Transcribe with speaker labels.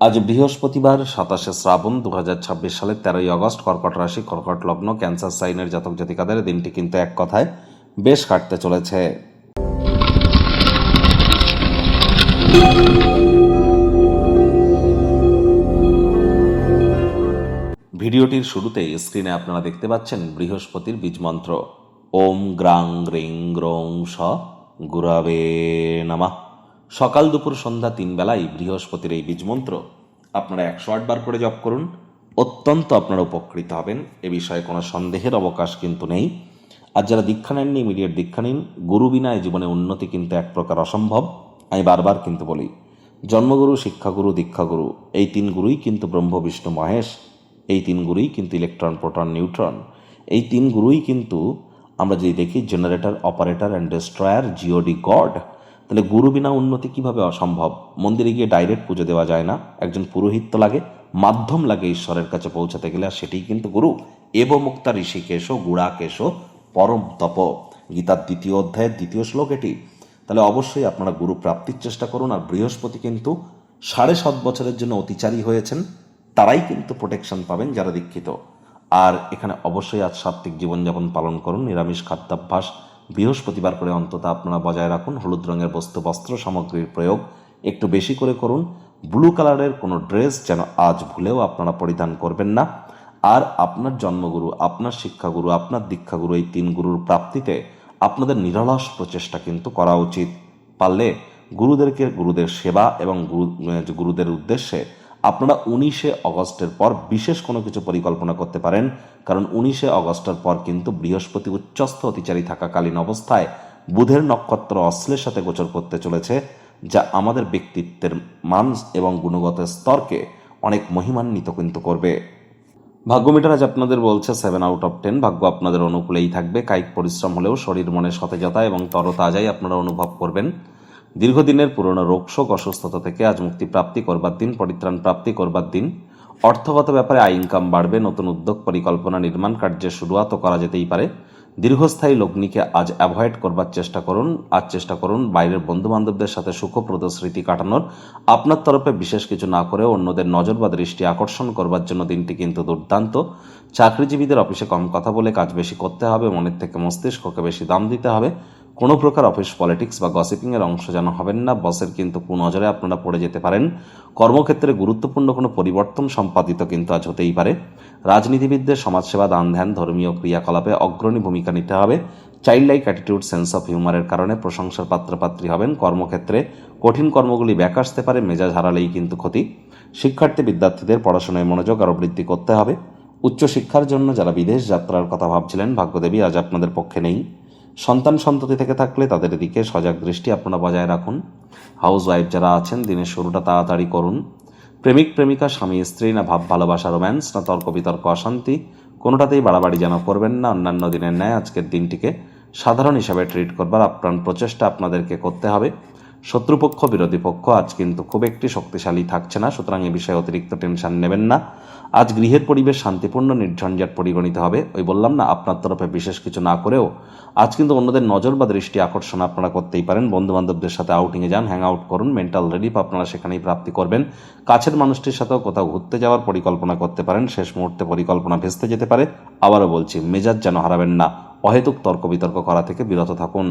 Speaker 1: আজ বৃহস্পতিবার 27শে শ্রাবণ 2026 সালের 13ই আগস্ট। কর্কট রাশি, কর্কট লগ্ন, ক্যান্সার সাইনের জাতক জাতিকাদের দিনটি কিন্তু এক কথায় বেশ কাটতে চলেছে। ভিডিওটির শুরুতেই স্ক্রিনে আপনারা দেখতে পাচ্ছেন বৃহস্পতির বীজ মন্ত্র ওম গ্রাং গ্রিং গ্রৌং স গুরবে নমঃ। সকাল দুপুর সন্ধ্যা 3 বেলায় বৃহস্পতির এই বীজ মন্ত্র আপনারা 108 বার করে জপ করুন। অত্যন্ত আপনারা উপকৃত হবেন, এ বিষয়ে কোনো সন্দেহের অবকাশ কিন্তু নেই। আর যারা দীক্ষা নেননি ইমিডিয়েট দীক্ষা নিন। গুরু বিনা জীবনে উন্নতি কিন্তু এক প্রকার অসম্ভব। আমি বারবার কিন্তু বলি, জন্মগুরু, শিক্ষাগুরু, দীক্ষাগুরু, এই 3 গুরুই কিন্তু ব্রহ্ম বিষ্ণু মহেশ। এই 3 গুরুই কিন্তু ইলেকট্রন, প্রোটন, নিউট্রন। এই 3 গুরুই কিন্তু আমরা যদি দেখি generator, operator and destroyer, GOD God. তাহলে গুরু বিনা উন্নতি কিভাবে অসম্ভব? মন্দিরে গিয়ে ডাইরেক্ট পুজো দেওয়া যায় না, একজন পুরোহিত লাগে, মাধ্যম লাগে ঈশ্বরের কাছে পৌঁছাতে গেলে, আর সেটাই কিন্তু গুরু। এব মুক্তা ঋষিকেশ গুড়াকেশ পরম তপ, গীতার 2য় অধ্যায়ের 2য় শ্লোক এটি। তাহলে অবশ্যই আপনারা গুরু প্রাপ্তির চেষ্টা করুন। আর বৃহস্পতি কিন্তু 7.5 বছরের জন্য অতিচারী হয়েছেন, তারাই কিন্তু প্রোটেকশন পাবেন যারা দীক্ষিত। আর এখানে অবশ্যই আজ সাত্ত্বিক জীবনযাপন পালন করুন, নিরামিষ খাদ্যাভ্যাস বৃহস্পতিবার করে অন্তত আপনারা বজায় রাখুন। হলুদ রঙের বস্তু, বস্ত্র সামগ্রীর প্রয়োগ একটু বেশি করে করুন। ব্লু কালারের কোনো ড্রেস যেন আজ ভুলেও আপনারা পরিধান করবেন না। আর আপনার জন্মগুরু, আপনার শিক্ষাগুরু, আপনার দীক্ষাগুরু, এই 3 গুরুর প্রাপ্তিতে আপনাদের নিরলস প্রচেষ্টা কিন্তু করা উচিত। পারলে গুরুদেরকে, গুরুদের সেবা এবং গুরুদের উদ্দেশ্যে আপনারা 19শে আগস্টের পর বিশেষ কোনো কিছু পরিকল্পনা করতে পারেন। কারণ 19শে আগস্টের পর কিন্তু বৃহস্পতি উচ্চস্থ অতিচারী থাকাকালীন অবস্থায় বুধের নক্ষত্র অশ্লের সাথে গোচর করতে চলেছে, যা আমাদের ব্যক্তিত্বের মান এবং গুণগত স্তরকে অনেক মহিমান্বিত কিন্তু করবে। ভাগ্যমিটার আজ আপনাদের বলছে 7 আউট অফ 10। ভাগ্য আপনাদের অনুকূলেই থাকবে। কায়িক পরিশ্রম হলেও শরীর মনে সতেজতা এবং তরতাজাই আপনারা অনুভব করবেন। দীর্ঘদিনের পুরনো রোগশোক, অসুস্থতা থেকে আজ মুক্তি প্রাপ্তি করবার দিন, পরিত্রাণ প্রাপ্তি করবার দিন। অর্থগত ব্যাপারে আয় ইনকাম বাড়বে। নতুন উদ্যোগ, পরিকল্পনা, নির্মাণ কার্যের শুরুয়াতও করা যেতেই পারে। দীর্ঘস্থায়ী লগ্নিকে আজ অ্যাভয়েড করবার চেষ্টা করুন। আজ চেষ্টা করুন বাইরের বন্ধুবান্ধবদের সাথে সুখপ্রদ স্মৃতি কাটানোর। আপনার তরফে বিশেষ কিছু না করেও অন্যদের নজর বা দৃষ্টি আকর্ষণ করবার জন্য দিনটি কিন্তু দুর্দান্ত। চাকরিজীবীদের অফিসে কম কথা বলে কাজ বেশি করতে হবে। মনের থেকে মস্তিষ্ককে বেশি দাম দিতে হবে। কোনো প্রকার অফিস পলিটিক্স বা গসিপিংয়ের অংশ যেন হবেন না। বসের কিন্তু কুনজরে আপনারা পড়ে যেতে পারেন। কর্মক্ষেত্রে গুরুত্বপূর্ণ কোনো পরিবর্তন সম্পাদিত কিন্তু আজ হতেই পারে। রাজনীতিবিদদের সমাজসেবা, দান ধ্যান, ধর্মীয় ক্রিয়াকলাপে অগ্রণী ভূমিকা নিতে হবে। Child like attitude, sense of হিউমারের কারণে প্রশংসার পাত্রপাত্রী হবেন। কর্মক্ষেত্রে কঠিন কর্মগুলি ব্যাক আসতে পারে, মেজাজ হারালেই কিন্তু ক্ষতি। শিক্ষার্থী বিদ্যার্থীদের পড়াশোনায় মনোযোগ আরও বৃদ্ধি করতে হবে। উচ্চশিক্ষার জন্য যারা বিদেশ যাত্রার কথা ভাবছিলেন, ভাগ্যদেবী আজ আপনাদের পক্ষে নেই। সন্তান সন্ততি থেকে থাকলে তাদের দিকে সজাগ দৃষ্টি আপনারা বজায় রাখুন। হাউস ওয়াইফ যারা আছেন, দিনের শুরুটা তাড়াতাড়ি করুন। প্রেমিক প্রেমিকা, স্বামী স্ত্রী, না ভাব ভালোবাসা, রোম্যান্স, না তর্ক বিতর্ক, অশান্তি, কোনোটাতেই বাড়াবাড়ি যেন করবেন না। অন্যান্য দিনের ন্যায় আজকের দিনটিকে সাধারণ হিসাবে ট্রিট করবার আপ্রাণ প্রচেষ্টা আপনাদেরকে করতে হবে। শত্রুপক্ষ, বিরোধী পক্ষ আজ কিন্তু খুব একটি শক্তিশালী থাকছে না, সুতরাং এ বিষয়ে অতিরিক্ত টেনশন নেবেন না। আজ গৃহের পরিবেশ শান্তিপূর্ণ, নির্ঝঞ্ঝাট পরিগণিত হবে। ওই বললাম না, আপনার তরফে বিশেষ কিছু না করেও আজ কিন্তু অন্যদের নজর বা দৃষ্টি আকর্ষণ আপনারা করতেই পারেন। বন্ধু বান্ধবদের সাথে আউটিংয়ে যান, হ্যাং আউট করুন। মেন্টাল রিলিফ আপনারা সেখানেই প্রাপ্তি করবেন। কাছের মানুষটির সাথেও কোথাও ঘুরতে যাওয়ার পরিকল্পনা করতে পারেন। শেষ মুহূর্তে পরিকল্পনা ভেস্তে যেতে পারে। আবারও বলছি, মেজাজ যেন হারাবেন না। অহেতুক তর্ক বিতর্ক করা থেকে বিরত থাকুন।